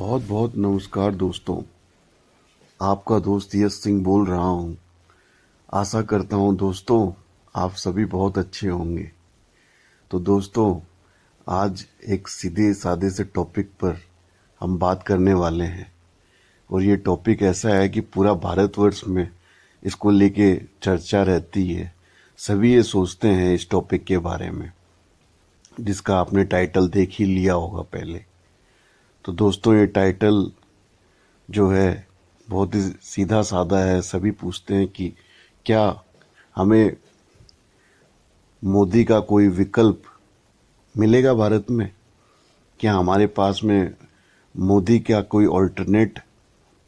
बहुत बहुत नमस्कार दोस्तों। आपका दोस्त यश सिंह बोल रहा हूँ। आशा करता हूँ दोस्तों आप सभी बहुत अच्छे होंगे। तो दोस्तों आज एक सीधे सादे से टॉपिक पर हम बात करने वाले हैं और ये टॉपिक ऐसा है कि पूरा भारतवर्ष में इसको लेके चर्चा रहती है। सभी ये सोचते हैं इस टॉपिक के बारे में, जिसका आपने टाइटल देख ही लिया होगा पहले। तो दोस्तों ये टाइटल जो है बहुत ही सीधा साधा है। सभी पूछते हैं कि क्या हमें मोदी का कोई विकल्प मिलेगा भारत में? क्या हमारे पास में मोदी का कोई ऑल्टरनेट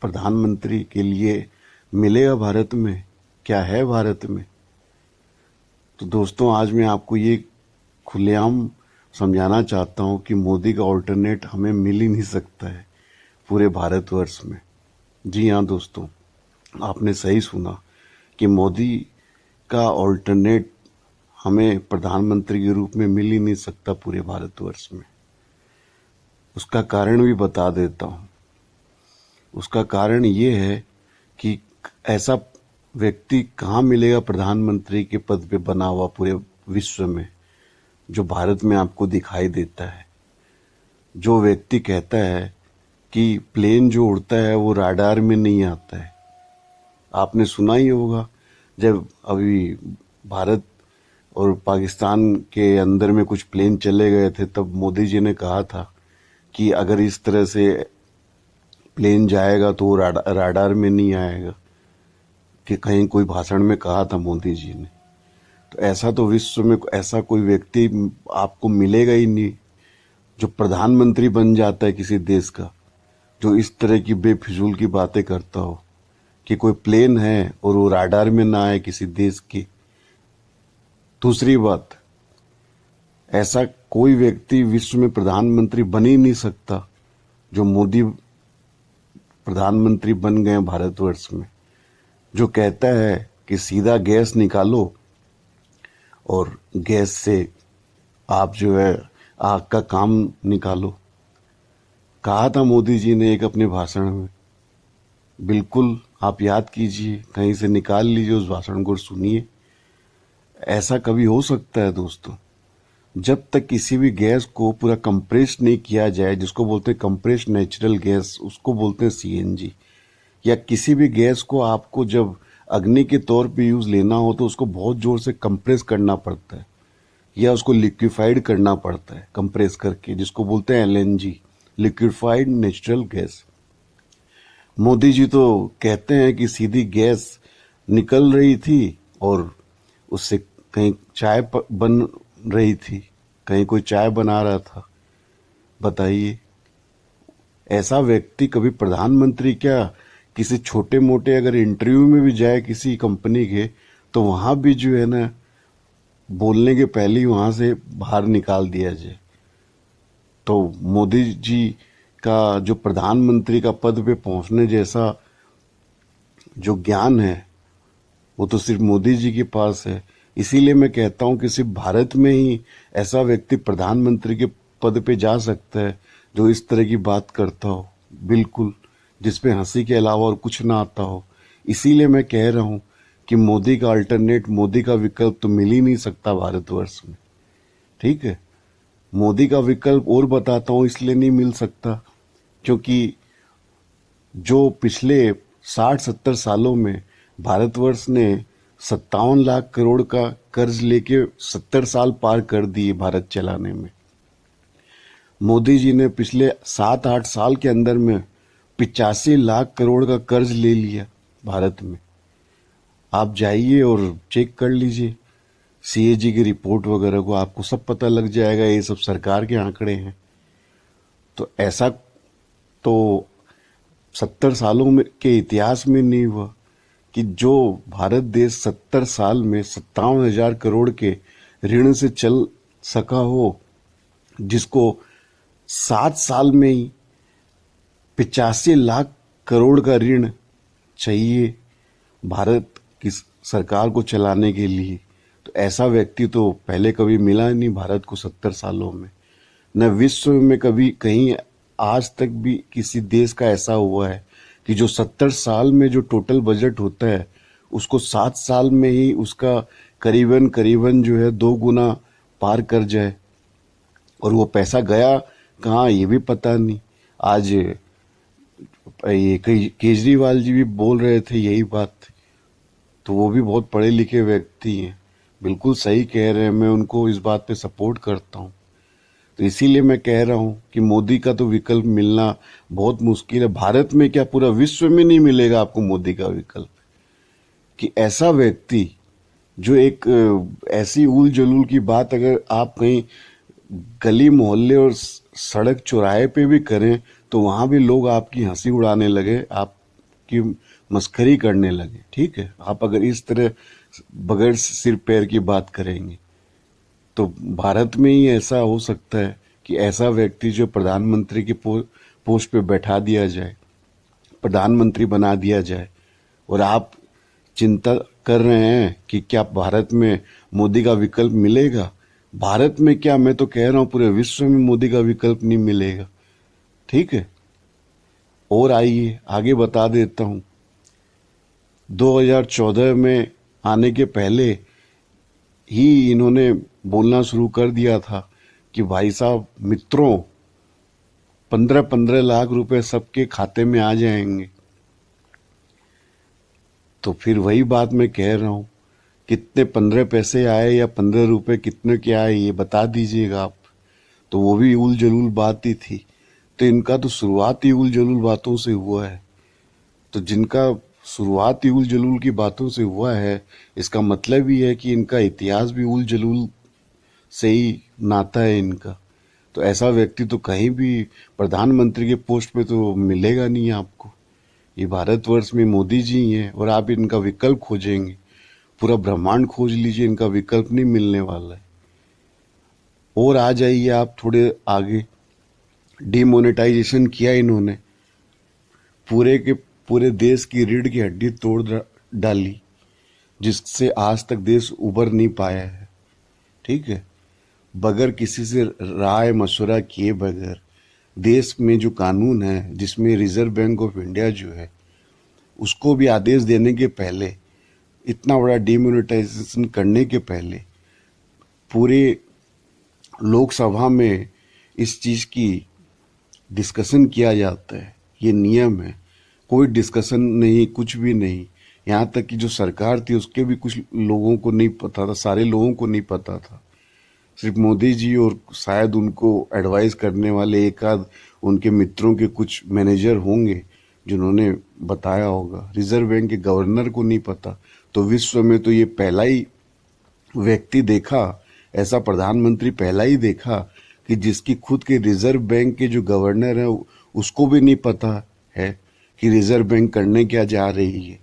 प्रधानमंत्री के लिए मिलेगा भारत में? क्या है भारत में? तो दोस्तों आज मैं आपको ये खुलेआम समझाना चाहता हूँ कि मोदी का ऑल्टरनेट हमें मिल ही नहीं सकता है पूरे भारतवर्ष में। जी हाँ दोस्तों, आपने सही सुना कि मोदी का ऑल्टरनेट हमें प्रधानमंत्री के रूप में मिल ही नहीं सकता पूरे भारतवर्ष में। उसका कारण भी बता देता हूँ। उसका कारण ये है कि ऐसा व्यक्ति कहाँ मिलेगा प्रधानमंत्री के पद पे बना हुआ पूरे विश्व में जो भारत में आपको दिखाई देता है। जो व्यक्ति कहता है कि प्लेन जो उड़ता है वो राडार में नहीं आता है। आपने सुना ही होगा, जब अभी भारत और पाकिस्तान के अंदर में कुछ प्लेन चले गए थे तब मोदी जी ने कहा था कि अगर इस तरह से प्लेन जाएगा तो वो राडार में नहीं आएगा, कि कहीं कोई भाषण में कहा था मोदी जी ने। तो ऐसा तो विश्व में ऐसा कोई व्यक्ति आपको मिलेगा ही नहीं जो प्रधानमंत्री बन जाता है किसी देश का, जो इस तरह की बेफिजूल की बातें करता हो कि कोई प्लेन है और वो राडार में ना आए किसी देश की। दूसरी बात, ऐसा कोई व्यक्ति विश्व में प्रधानमंत्री बन ही नहीं सकता जो मोदी प्रधानमंत्री बन गए भारतवर्ष में, जो कहता है कि सीधा गैस निकालो और गैस से आप जो है आग का काम निकालो। कहा था मोदी जी ने एक अपने भाषण में, बिल्कुल आप याद कीजिए, कहीं से निकाल लीजिए उस भाषण को, सुनिए। ऐसा कभी हो सकता है दोस्तों? जब तक किसी भी गैस को पूरा कंप्रेस नहीं किया जाए, जिसको बोलते हैं कंप्रेस नेचुरल गैस, उसको बोलते हैं सीएनजी, या किसी भी गैस को आपको जब अग्नि के तौर पे यूज लेना हो तो उसको बहुत जोर से कंप्रेस करना पड़ता है या उसको लिक्विफाइड करना पड़ता है कंप्रेस करके, जिसको बोलते हैं LNG, liquefied natural gas. Modi ji तो कहते हैं कि सीधी गैस निकल रही थी और उससे कहीं चाय बन रही थी, कहीं कोई चाय बना रहा था। बताइए, ऐसा व्यक्ति कभी प्रधानमंत्री क्या, किसी छोटे मोटे अगर इंटरव्यू में भी जाए किसी कंपनी के, तो वहां भी जो है ना बोलने के पहले ही वहां से बाहर निकाल दिया जाए। तो मोदी जी का जो प्रधानमंत्री का पद पे पहुंचने जैसा जो ज्ञान है वो तो सिर्फ मोदी जी के पास है। इसीलिए मैं कहता हूं कि सिर्फ भारत में ही ऐसा व्यक्ति प्रधानमंत्री के पद पे जा सकता है जो इस तरह की बात करता हो, बिल्कुल, जिसपे हंसी के अलावा और कुछ ना आता हो। इसीलिए मैं कह रहा हूं कि मोदी का अल्टरनेट, मोदी का विकल्प तो मिल ही नहीं सकता भारतवर्ष में। ठीक है, मोदी का विकल्प और बताता हूं इसलिए नहीं मिल सकता क्योंकि जो पिछले 60-70 सालों में भारतवर्ष ने 57 लाख करोड़ का कर्ज लेके 70 साल पार कर दिए भारत चलाने में। मोदी जी ने पिछले 7-8 साल के अंदर में 85 लाख करोड़ का कर्ज ले लिया भारत में। आप जाइए और चेक कर लीजिए सीएजी की रिपोर्ट वगैरह को, आपको सब पता लग जाएगा। ये सब सरकार के आंकड़े हैं। तो ऐसा तो 70 सालों में के इतिहास में नहीं हुआ कि जो भारत देश 70 साल में 57,000 करोड़ के ऋण से चल सका हो, जिसको 7 साल में ही 85 लाख करोड़ का ऋण चाहिए भारत की सरकार को चलाने के लिए। तो ऐसा व्यक्ति तो पहले कभी मिला नहीं भारत को 70 सालों में। न विश्व में कभी कहीं आज तक भी किसी देश का ऐसा हुआ है कि जो 70 साल में जो टोटल बजट होता है उसको 7 साल में ही उसका करीबन करीबन जो है 2 गुना पार कर जाए, और वो पैसा गया कहाँ ये भी पता नहीं। आज ये केजरीवाल जी भी बोल रहे थे यही बात, तो वो भी बहुत पढ़े लिखे व्यक्ति हैं, बिल्कुल सही कह रहे हैं, मैं उनको इस बात पे सपोर्ट करता हूँ। तो इसीलिए मैं कह रहा हूँ कि मोदी का तो विकल्प मिलना बहुत मुश्किल है। भारत में क्या पूरा विश्व में नहीं मिलेगा आपको मोदी का विकल्प, कि ऐसा व्यक्ति जो एक ऐसी उल जलूल की बात अगर आप कहीं गली मोहल्ले और सड़क चौराहे पे भी करें तो वहां भी लोग आपकी हंसी उड़ाने लगे, आपकी मस्खरी करने लगे। ठीक है, आप अगर इस तरह बगैर सिर पैर की बात करेंगे तो भारत में ही ऐसा हो सकता है कि ऐसा व्यक्ति जो प्रधानमंत्री की पोस्ट पे बैठा दिया जाए, प्रधानमंत्री बना दिया जाए, और आप चिंता कर रहे हैं कि क्या भारत में मोदी का विकल्प मिलेगा। भारत में क्या, मैं तो कह रहा हूं पूरे विश्व में मोदी का विकल्प नहीं मिलेगा। ठीक है, और आइए आगे बता देता हूं। 2014 में आने के पहले ही इन्होंने बोलना शुरू कर दिया था कि भाई साहब मित्रों 15-15 लाख रुपए सबके खाते में आ जाएंगे। तो फिर वही बात मैं कह रहा हूं, कितने 15 पैसे आए या 15 रुपए कितने के आए ये बता दीजिएगा आप। तो वो भी उल जलूल बात ही थी। तो इनका तो शुरुआत ही उल जलूल बातों से हुआ है। तो जिनका शुरुआत ही उल जलूल की बातों से हुआ है, इसका मतलब ही है कि इनका इतिहास भी उल जलूल से ही नाता है इनका। तो ऐसा व्यक्ति तो कहीं भी प्रधानमंत्री के पोस्ट पे तो मिलेगा नहीं आपको। ये भारतवर्ष में मोदी जी ही हैं, और आप इनका विकल्प खोजेंगे, पूरा ब्रह्मांड खोज लीजिए, इनका विकल्प नहीं मिलने वाला है। और आ जाइए आप थोड़े आगे, डिमोनेटाइजेशन किया इन्होंने, पूरे के पूरे देश की रीढ़ की हड्डी तोड़ डाली, जिससे आज तक देश उबर नहीं पाया है। ठीक है, बगैर किसी से राय मशवरा किए बगैर देश में जो कानून है, जिसमें रिजर्व बैंक ऑफ इंडिया जो है उसको भी आदेश देने के पहले, इतना बड़ा डिमोनेटाइजेशन करने के पहले पूरे लोकसभा में इस चीज की डिस्कशन किया जाता है। ये नियम है, कोई डिस्कशन नहीं, कुछ भी नहीं। यहाँ तक कि जो सरकार थी उसके भी कुछ लोगों को नहीं पता था, सारे लोगों को नहीं पता था। सिर्फ मोदी जी और शायद उनको एडवाइस करने वाले एक आध उनके मित्रों के कुछ मैनेजर होंगे जिन्होंने बताया होगा। रिजर्व बैंक के गवर्नर को नहीं पता। तो विश्व में तो ये पहला ही व्यक्ति देखा, ऐसा प्रधानमंत्री पहला ही देखा कि जिसकी खुद के रिजर्व बैंक के जो गवर्नर है उसको भी नहीं पता है कि रिजर्व बैंक करने क्या जा रही है।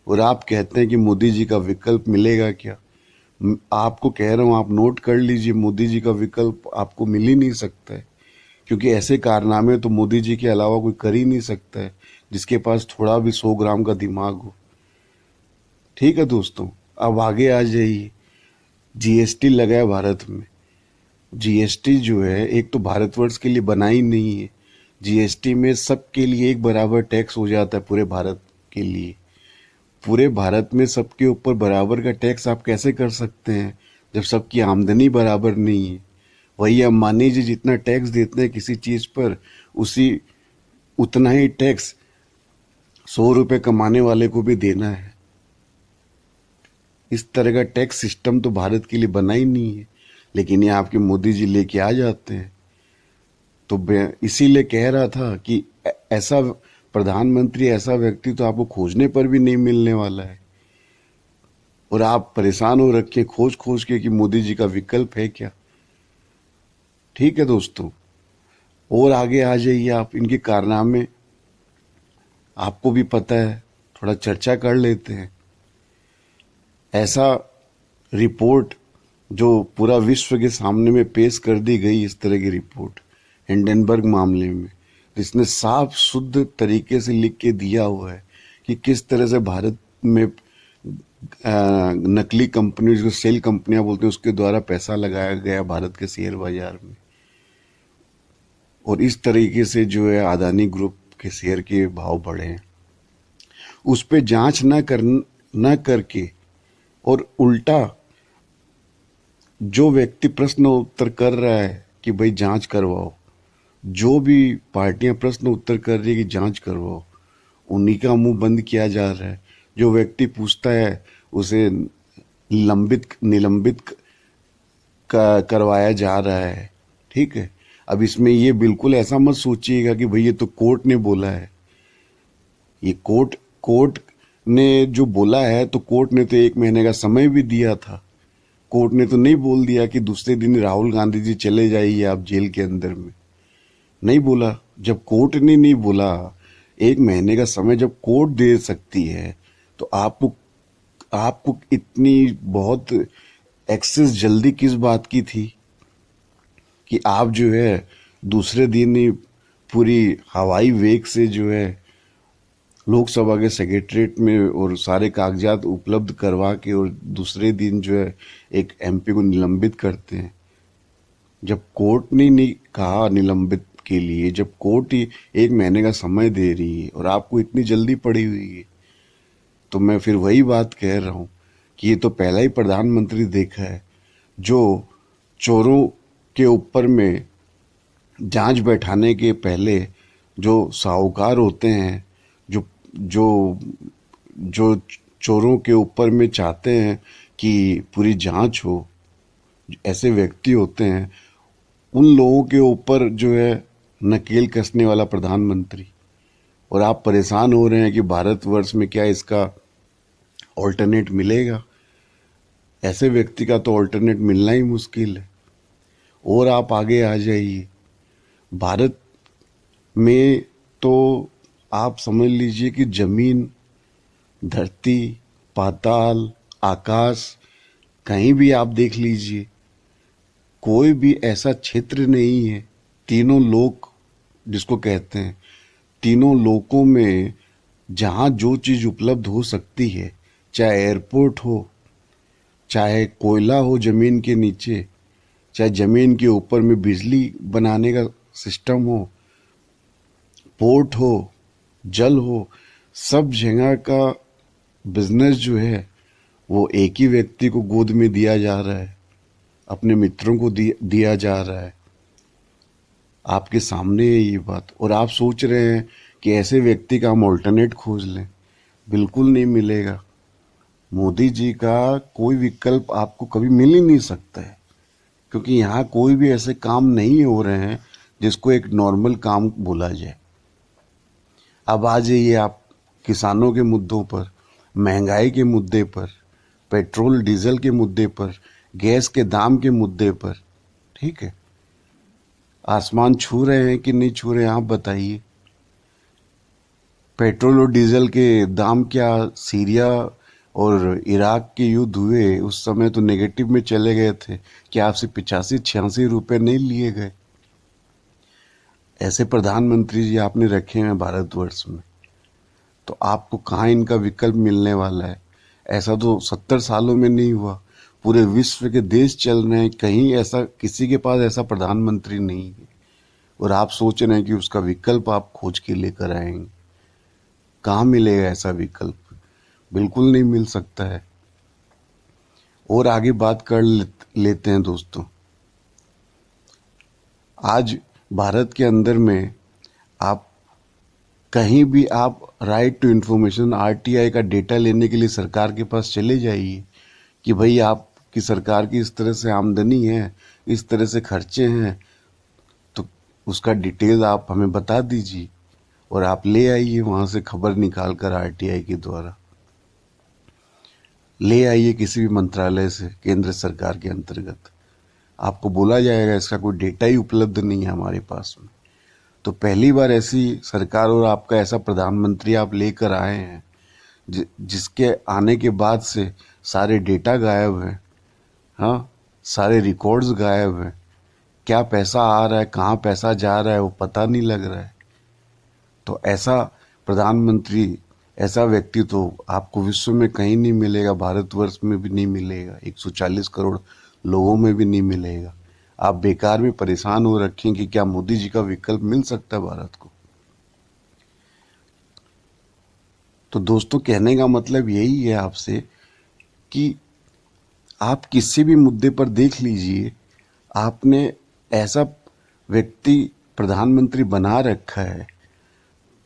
और आप कहते हैं कि मोदी जी का विकल्प मिलेगा क्या। आपको कह रहा हूं, आप नोट कर लीजिए, मोदी जी का विकल्प आपको मिल ही नहीं सकता है, क्योंकि ऐसे कारनामे तो मोदी जी के अलावा कोई कर ही नहीं सकता है जिसके पास थोड़ा भी 100 ग्राम का दिमाग हो। ठीक है दोस्तों, अब आगे आ जाइए। जीएसटी लगा है भारत में। जीएसटी जो है एक तो भारतवर्ष के लिए बना ही नहीं है। जीएसटी में सबके लिए एक बराबर टैक्स हो जाता है पूरे भारत के लिए। पूरे भारत में सबके ऊपर बराबर का टैक्स आप कैसे कर सकते हैं जब सबकी आमदनी बराबर नहीं है। वही अंबानी जी जितना टैक्स देते हैं किसी चीज पर, उसी उतना ही टैक्स 100 रुपए कमाने वाले को भी देना है। इस तरह का टैक्स सिस्टम तो भारत के लिए बना ही नहीं है, लेकिन ये आपके मोदी जी लेके आ जाते हैं। तो इसीलिए कह रहा था कि ऐसा प्रधानमंत्री, ऐसा व्यक्ति तो आपको खोजने पर भी नहीं मिलने वाला है, और आप परेशान हो रखे खोज खोज के कि मोदी जी का विकल्प है क्या। ठीक है दोस्तों, और आगे आ जाइए आप, इनके कारनामे आपको भी पता है, थोड़ा चर्चा कर लेते हैं। ऐसा रिपोर्ट जो पूरा विश्व के सामने में पेश कर दी गई, इस तरह की रिपोर्ट हिंडनबर्ग मामले में, जिसने साफ शुद्ध तरीके से लिख के दिया हुआ है कि किस तरह से भारत में नकली कंपनी, जो सेल कंपनियां बोलते हैं, उसके द्वारा पैसा लगाया गया भारत के शेयर बाजार में। और इस तरीके से जो है अदानी ग्रुप के शेयर के भाव बढ़े हैं, उस पे जांच न करके और उल्टा जो व्यक्ति प्रश्न उत्तर कर रहा है कि भाई जांच करवाओ, जो भी पार्टियां प्रश्न उत्तर कर रही है कि जांच करवाओ, उन्हीं का मुंह बंद किया जा रहा है। जो व्यक्ति पूछता है उसे निलंबित करवाया जा रहा है। ठीक है, अब इसमें ये बिल्कुल ऐसा मत सोचिएगा कि भाई ये तो कोर्ट ने बोला है। ये कोर्ट ने जो बोला है, तो कोर्ट ने तो 1 महीने का समय भी दिया था। कोर्ट ने तो नहीं बोल दिया कि दूसरे दिन राहुल गांधी जी चले जाइए आप जेल के अंदर में, नहीं बोला। जब कोर्ट ने नहीं बोला, 1 महीने का समय जब कोर्ट दे सकती है, तो आपको इतनी बहुत एक्सेस जल्दी किस बात की थी कि आप जो है दूसरे दिन ही पूरी हवाई वेग से जो है लोकसभा के सेक्रेटरीट में और सारे कागजात उपलब्ध करवा के और दूसरे दिन जो है एक एमपी को निलंबित करते हैं। जब कोर्ट ने नहीं कहा निलंबित के लिए, जब कोर्ट ही 1 महीने का समय दे रही है और आपको इतनी जल्दी पड़ी हुई है, तो मैं फिर वही बात कह रहा हूँ कि ये तो पहला ही प्रधानमंत्री देखा है जो चोरों के ऊपर में जांच बैठाने के पहले जो साहूकार होते हैं, जो जो जो चोरों के ऊपर में चाहते हैं कि पूरी जांच हो, ऐसे व्यक्ति होते हैं, उन लोगों के ऊपर जो है नकेल कसने वाला प्रधानमंत्री। और आप परेशान हो रहे हैं कि भारतवर्ष में क्या इसका ऑल्टरनेट मिलेगा? ऐसे व्यक्ति का तो ऑल्टरनेट मिलना ही मुश्किल है। और आप आगे आ जाइए, भारत में तो आप समझ लीजिए कि जमीन, धरती, पाताल, आकाश, कहीं भी आप देख लीजिए, कोई भी ऐसा क्षेत्र नहीं है, तीनों लोक जिसको कहते हैं, तीनों लोकों में जहां जो चीज उपलब्ध हो सकती है, चाहे एयरपोर्ट हो, चाहे कोयला हो जमीन के नीचे, चाहे जमीन के ऊपर में बिजली बनाने का सिस्टम हो, पोर्ट हो, जल हो, सब जगह का बिजनेस जो है वो एक ही व्यक्ति को गोद में दिया जा रहा है, अपने मित्रों को दिया जा रहा है। आपके सामने है ये बात, और आप सोच रहे हैं कि ऐसे व्यक्ति का हम ऑल्टरनेट खोज लें। बिल्कुल नहीं मिलेगा। मोदी जी का कोई विकल्प आपको कभी मिल ही नहीं सकता है, क्योंकि यहाँ कोई भी ऐसे काम नहीं हो रहे हैं जिसको एक नॉर्मल काम बोला जाए। अब आ जाइए आप किसानों के मुद्दों पर, महंगाई के मुद्दे पर, पेट्रोल डीजल के मुद्दे पर, गैस के दाम के मुद्दे पर। ठीक है, आसमान छू रहे हैं कि नहीं छू रहे हैं, आप बताइए। पेट्रोल और डीजल के दाम क्या सीरिया और इराक के युद्ध हुए उस समय तो नेगेटिव में चले गए थे, क्या आपसे 85-86 रुपए नहीं लिए गए? ऐसे प्रधानमंत्री जी आपने रखे हैं भारतवर्ष में, तो आपको कहाँ इनका विकल्प मिलने वाला है? ऐसा तो 70 सालों में नहीं हुआ। पूरे विश्व के देश चल रहे हैं, कहीं ऐसा किसी के पास ऐसा प्रधानमंत्री नहीं है, और आप सोच रहे हैं कि उसका विकल्प आप खोज के लेकर आएंगे। कहाँ मिलेगा ऐसा विकल्प? बिल्कुल नहीं मिल सकता है। और आगे बात कर लेते हैं दोस्तों। आज भारत के अंदर में आप कहीं भी आप राइट टू इंफॉर्मेशन आरटीआई का डेटा लेने के लिए सरकार के पास चले जाइए कि भाई आपकी सरकार की इस तरह से आमदनी है, इस तरह से खर्चे हैं, तो उसका डिटेल आप हमें बता दीजिए और आप ले आइए वहाँ से खबर निकाल कर आरटीआई के द्वारा ले आइए किसी भी मंत्रालय से केंद्र सरकार के अंतर्गत। आपको बोला जाएगा इसका कोई डेटा ही उपलब्ध नहीं है हमारे पास में। तो पहली बार ऐसी सरकार और आपका ऐसा प्रधानमंत्री आप लेकर आए हैं जिसके आने के बाद से सारे डेटा गायब हैं। हाँ, सारे रिकॉर्ड्स गायब हैं। क्या पैसा आ रहा है, कहाँ पैसा जा रहा है, वो पता नहीं लग रहा है। तो ऐसा प्रधानमंत्री, ऐसा व्यक्ति तो आपको विश्व में कहीं नहीं मिलेगा, भारतवर्ष में भी नहीं मिलेगा, 140 करोड़ लोगों में भी नहीं मिलेगा। आप बेकार में परेशान हो रखे हैं कि क्या मोदी जी का विकल्प मिल सकता है भारत को। तो दोस्तों, कहने का मतलब यही है आपसे कि आप किसी भी मुद्दे पर देख लीजिए, आपने ऐसा व्यक्ति प्रधानमंत्री बना रखा है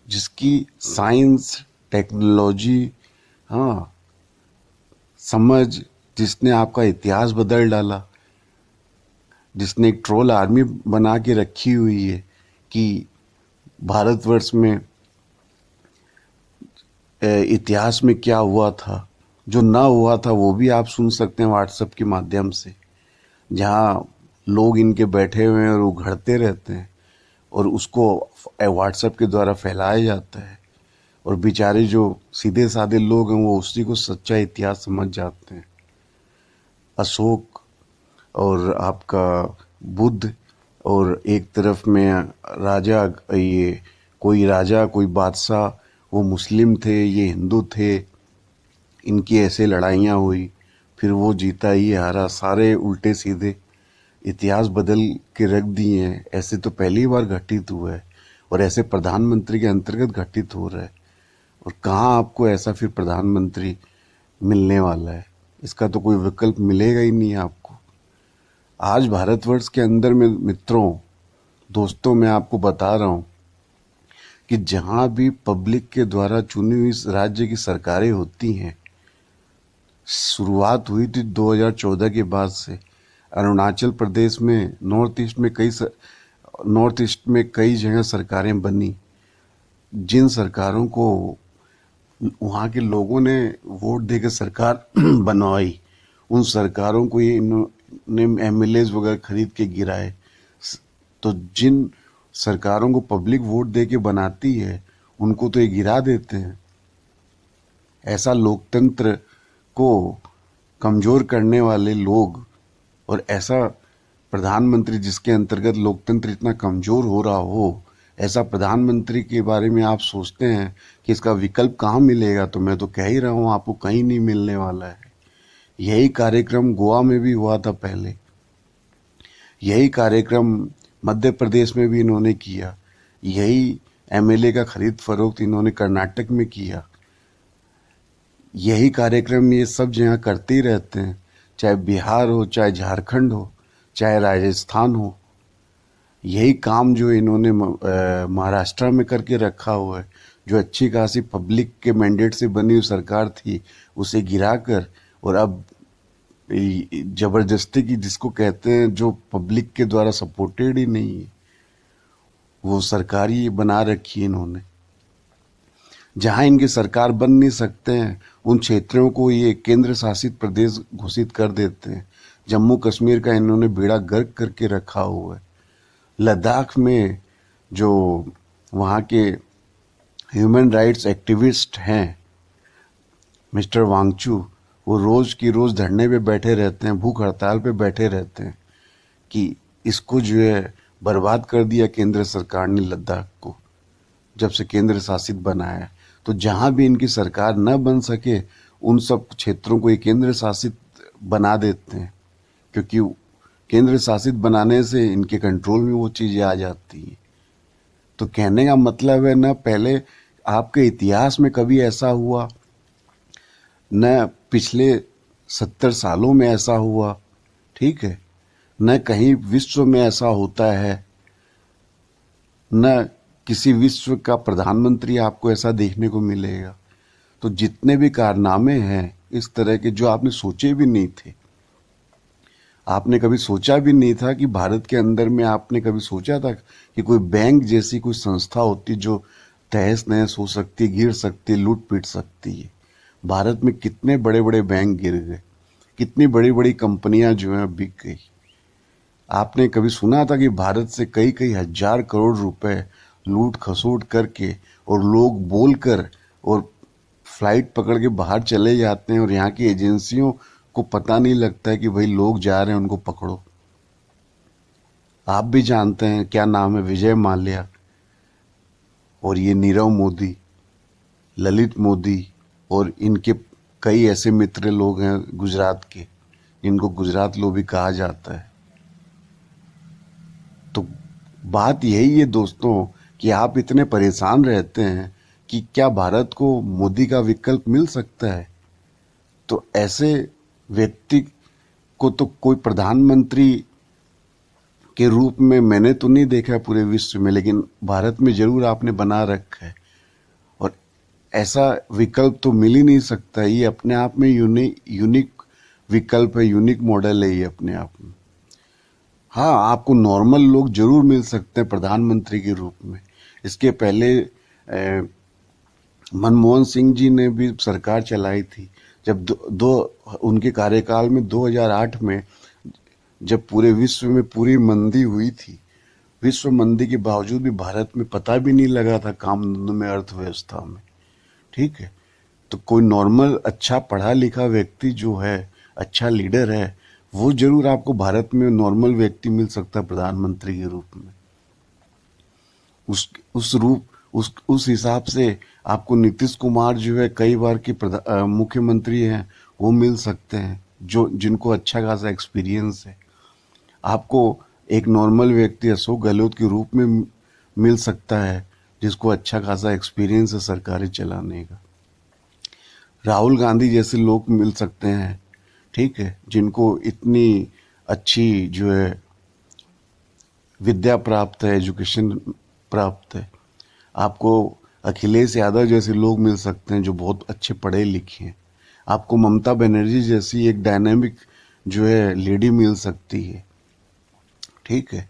जिसकी साइंस, टेक्नोलॉजी, हाँ, समझ, जिसने आपका इतिहास बदल डाला, जिसने एक ट्रोल आर्मी बना के रखी हुई है कि भारतवर्ष में इतिहास में क्या हुआ था, जो ना हुआ था वो भी आप सुन सकते हैं व्हाट्सएप के माध्यम से, जहाँ लोग इनके बैठे हुए हैं और वो घड़ते रहते हैं और उसको व्हाट्सएप के द्वारा फैलाया जाता है, और बेचारे जो सीधे साधे लोग हैं वो उसी को सच्चा इतिहास समझ जाते हैं। अशोक और आपका बुद्ध, और एक तरफ में राजा, ये कोई राजा कोई बादशाह, वो मुस्लिम थे, ये हिंदू थे, इनकी ऐसे लड़ाइयाँ हुई, फिर वो जीता, ये हारा, सारे उल्टे सीधे इतिहास बदल के रख दिए हैं। ऐसे तो पहली बार घटित हुआ है और ऐसे प्रधानमंत्री के अंतर्गत घटित हो रहा है। और कहाँ आपको ऐसा फिर प्रधानमंत्री मिलने वाला है, इसका तो कोई विकल्प मिलेगा ही नहीं आपको। आज भारतवर्ष के अंदर में मित्रों, दोस्तों, मैं आपको बता रहा हूँ कि जहाँ भी पब्लिक के द्वारा चुनी हुई राज्य की सरकारें होती हैं, शुरुआत हुई थी 2014 के बाद से। अरुणाचल प्रदेश में, नॉर्थ ईस्ट में कई जगह सरकारें बनी, जिन सरकारों को वहाँ के लोगों ने वोट देकर सरकार बनवाई, उन सरकारों को ये इन्होंने एमएलए वगैरह खरीद के गिराए। तो जिन सरकारों को पब्लिक वोट दे के बनाती है, उनको तो ये गिरा देते हैं। ऐसा लोकतंत्र को कमजोर करने वाले लोग, और ऐसा प्रधानमंत्री जिसके अंतर्गत लोकतंत्र इतना कमजोर हो रहा हो, ऐसा प्रधानमंत्री के बारे में आप सोचते हैं कि इसका विकल्प कहाँ मिलेगा, तो मैं तो कह ही रहा हूँ आपको कहीं नहीं मिलने वाला है। यही कार्यक्रम गोवा में भी हुआ था पहले, यही कार्यक्रम मध्य प्रदेश में भी इन्होंने किया, यही एमएलए का खरीद फरोख्त इन्होंने कर्नाटक में किया, यही कार्यक्रम ये सब जगह करते ही रहते हैं, चाहे बिहार हो, चाहे झारखंड हो, चाहे राजस्थान हो। यही काम जो इन्होंने महाराष्ट्र में करके रखा हुआ है, जो अच्छी खासी पब्लिक के मैंडेट से बनी हुई सरकार थी, उसे गिराकर, और अब जबरदस्ती की, जिसको कहते हैं जो पब्लिक के द्वारा सपोर्टेड ही नहीं है, वो सरकार ही बना रखी है इन्होंने। जहां इनकी सरकार बन नहीं सकते हैं, उन क्षेत्रों को ये केंद्र शासित प्रदेश घोषित कर देते हैं। जम्मू कश्मीर का इन्होंने बेड़ा गर्क करके रखा हुआ है। लद्दाख में जो वहाँ के ह्यूमन राइट्स एक्टिविस्ट हैं, मिस्टर वांगचू, वो रोज की रोज धरने पे बैठे रहते हैं, भूख हड़ताल पे बैठे रहते हैं कि इसको जो है बर्बाद कर दिया केंद्र सरकार ने लद्दाख को, जब से केंद्र शासित बनाया। तो जहाँ भी इनकी सरकार न बन सके, उन सब क्षेत्रों को ये केंद्र शासित बना देते हैं, क्योंकि केंद्र शासित बनाने से इनके कंट्रोल में वो चीज़ें आ जाती हैं। तो कहने का मतलब है, न पहले आपके इतिहास में कभी ऐसा हुआ, न पिछले 70 सालों में ऐसा हुआ, ठीक है, न कहीं विश्व में ऐसा होता है, न किसी विश्व का प्रधानमंत्री आपको ऐसा देखने को मिलेगा। तो जितने भी कारनामे हैं इस तरह के, जो आपने सोचे भी नहीं थे, आपने कभी सोचा भी नहीं था कि भारत के अंदर में, आपने कभी सोचा था कि कोई बैंक जैसी कोई संस्था होती जो तहस नहस हो सकती, गिर सकती, लूट पीट सकती है। भारत में कितने बड़े बड़े बैंक गिर गए, कितनी बड़ी बड़ी कंपनियां जो हैं बिक गई। आपने कभी सुना था कि भारत से कई कई हजार करोड़ रुपए लूट खसोट करके, और लोग बोलकर और फ्लाइट पकड़ के बाहर चले जाते हैं, और यहाँ की एजेंसियों को पता नहीं लगता है कि भाई लोग जा रहे हैं, उनको पकड़ो। आप भी जानते हैं क्या नाम है, विजय माल्या, और ये नीरव मोदी, ललित मोदी, और इनके कई ऐसे मित्र लोग हैं गुजरात के, जिनको गुजरात लोग भी कहा जाता है। तो बात यही है दोस्तों कि आप इतने परेशान रहते हैं कि क्या भारत को मोदी का विकल्प मिल सकता है? तो ऐसे व्यक्ति को तो कोई प्रधानमंत्री के रूप में मैंने तो नहीं देखा है पूरे विश्व में, लेकिन भारत में जरूर आपने बना रखा है। और ऐसा विकल्प तो मिल ही नहीं सकता। ये अपने आप में यूनिक विकल्प है, यूनिक मॉडल है ये अपने आप में। हाँ, आपको नॉर्मल लोग जरूर मिल सकते हैं प्रधानमंत्री के रूप में। इसके पहले मनमोहन सिंह जी ने भी सरकार चलाई थी। जब उनके कार्यकाल में 2008 में जब पूरे विश्व में पूरी मंदी हुई थी, विश्व मंदी के बावजूद भी भारत में पता भी नहीं लगा था काम धंधों में, अर्थव्यवस्था में। ठीक है, तो कोई नॉर्मल अच्छा पढ़ा लिखा व्यक्ति जो है, अच्छा लीडर है, वो जरूर आपको भारत में नॉर्मल व्यक्ति मिल सकता है प्रधानमंत्री के रूप में। उस हिसाब से आपको नीतीश कुमार जो है कई बार के मुख्यमंत्री हैं, वो मिल सकते हैं, जो जिनको अच्छा खासा एक्सपीरियंस है। आपको एक नॉर्मल व्यक्ति अशोक गहलोत के रूप में मिल सकता है, जिसको अच्छा खासा एक्सपीरियंस है सरकारें चलाने का। राहुल गांधी जैसे लोग मिल सकते हैं, ठीक है, जिनको इतनी अच्छी जो है विद्या प्राप्त है, एजुकेशन प्राप्त है। आपको अखिलेश यादव जैसे लोग मिल सकते हैं जो बहुत अच्छे पढ़े लिखे हैं। आपको ममता बनर्जी जैसी एक डायनामिक जो है लेडी मिल सकती है, ठीक है।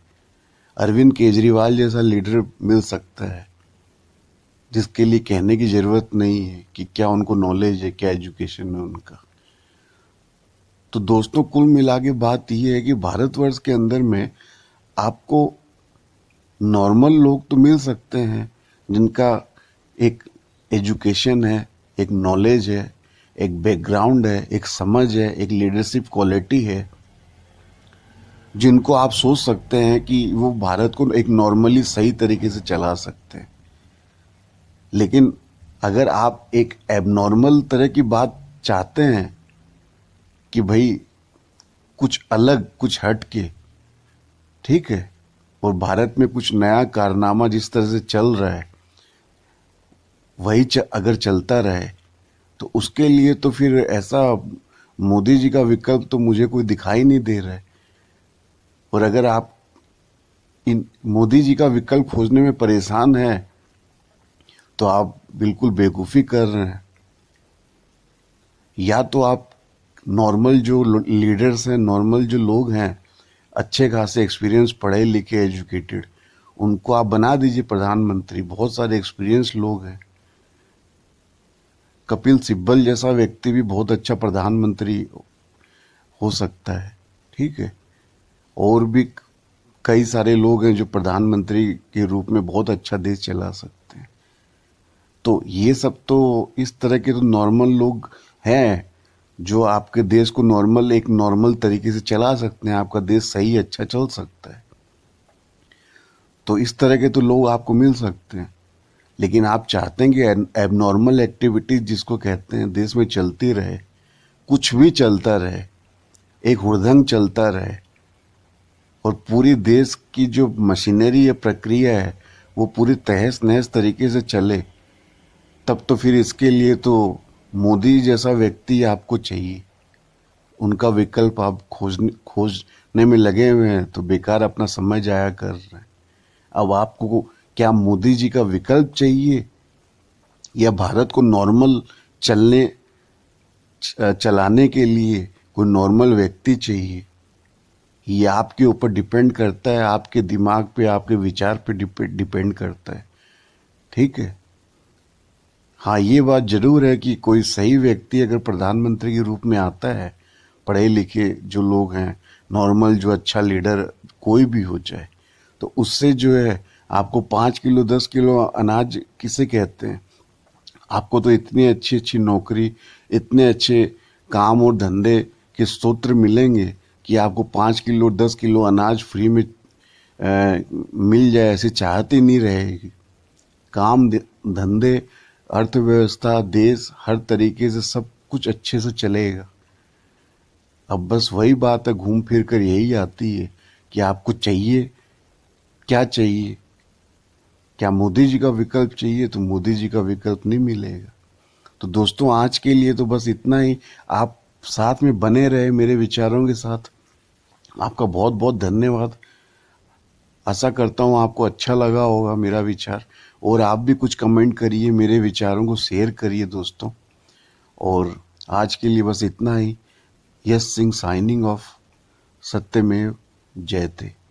अरविंद केजरीवाल जैसा लीडर मिल सकता है, जिसके लिए कहने की जरूरत नहीं है कि क्या उनको नॉलेज है, क्या एजुकेशन है उनका। तो दोस्तों, कुल मिला के बात यह है कि भारतवर्ष के अंदर में आपको नॉर्मल लोग तो मिल सकते हैं, जिनका एक एजुकेशन है, एक नॉलेज है, एक बैकग्राउंड है, एक समझ है, एक लीडरशिप क्वालिटी है, जिनको आप सोच सकते हैं कि वो भारत को एक नॉर्मली सही तरीके से चला सकते हैं। लेकिन अगर आप एक एबनॉर्मल तरह की बात चाहते हैं कि भाई कुछ अलग, कुछ हट के, ठीक है, और भारत में कुछ नया कारनामा जिस तरह से चल रहा है वही अगर चलता रहे, तो उसके लिए तो फिर ऐसा मोदी जी का विकल्प तो मुझे कोई दिखाई नहीं दे रहा है। और अगर आप इन मोदी जी का विकल्प खोजने में परेशान हैं, तो आप बिल्कुल बेवकूफ़ी कर रहे हैं। या तो आप नॉर्मल जो लीडर्स हैं, नॉर्मल जो लोग हैं, अच्छे खासे एक्सपीरियंस, पढ़े लिखे, एजुकेटेड, उनको आप बना दीजिए प्रधानमंत्री। बहुत सारे एक्सपीरियंस लोग हैं। कपिल सिब्बल जैसा व्यक्ति भी बहुत अच्छा प्रधानमंत्री हो सकता है, ठीक है। और भी कई सारे लोग हैं जो प्रधानमंत्री के रूप में बहुत अच्छा देश चला सकते हैं। तो ये सब तो इस तरह के तो नॉर्मल लोग हैं जो आपके देश को एक नॉर्मल तरीके से चला सकते हैं। आपका देश सही अच्छा चल सकता है। तो इस तरह के तो लोग आपको मिल सकते हैं। लेकिन आप चाहते हैं कि एबनॉर्मल एक्टिविटीज जिसको कहते हैं देश में चलती रहे, कुछ भी चलता रहे, एक हुड़दंग चलता रहे, और पूरी देश की जो मशीनरी है, प्रक्रिया है, वो पूरी तहस नहस तरीके से चले, तब तो फिर इसके लिए तो मोदी जैसा व्यक्ति आपको चाहिए। उनका विकल्प आप खोजने में लगे हुए हैं, तो बेकार अपना समय जाया कर रहे हैं। अब आपको क्या मोदी जी का विकल्प चाहिए, या भारत को नॉर्मल चलाने के लिए कोई नॉर्मल व्यक्ति चाहिए? ये आपके ऊपर डिपेंड करता है, आपके दिमाग पे, आपके विचार पे डिपेंड करता है, ठीक है। हाँ, ये बात जरूर है कि कोई सही व्यक्ति अगर प्रधानमंत्री के रूप में आता है, पढ़े लिखे जो लोग हैं, नॉर्मल जो अच्छा लीडर कोई भी हो जाए, तो उससे जो है आपको 5 किलो 10 किलो अनाज किसे कहते हैं? आपको तो इतनी अच्छी अच्छी नौकरी, इतने अच्छे काम और धंधे के सूत्र मिलेंगे कि आपको 5 किलो 10 किलो अनाज फ्री में मिल जाए, ऐसी चाहत ही नहीं रहेगी। काम धंधे, अर्थव्यवस्था, देश, हर तरीके से सब कुछ अच्छे से चलेगा। अब बस वही बात है, घूम फिर कर यही आती है कि आपको चाहिए क्या चाहिए? क्या मोदी जी का विकल्प चाहिए? तो मोदी जी का विकल्प नहीं मिलेगा। तो दोस्तों, आज के लिए तो बस इतना ही। आप साथ में बने रहे मेरे विचारों के साथ। आपका बहुत बहुत धन्यवाद। आशा करता हूँ आपको अच्छा लगा होगा मेरा विचार, और आप भी कुछ कमेंट करिए, मेरे विचारों को शेयर करिए दोस्तों। और आज के लिए बस इतना ही। S Singh signing off. सत्यमेव जयते।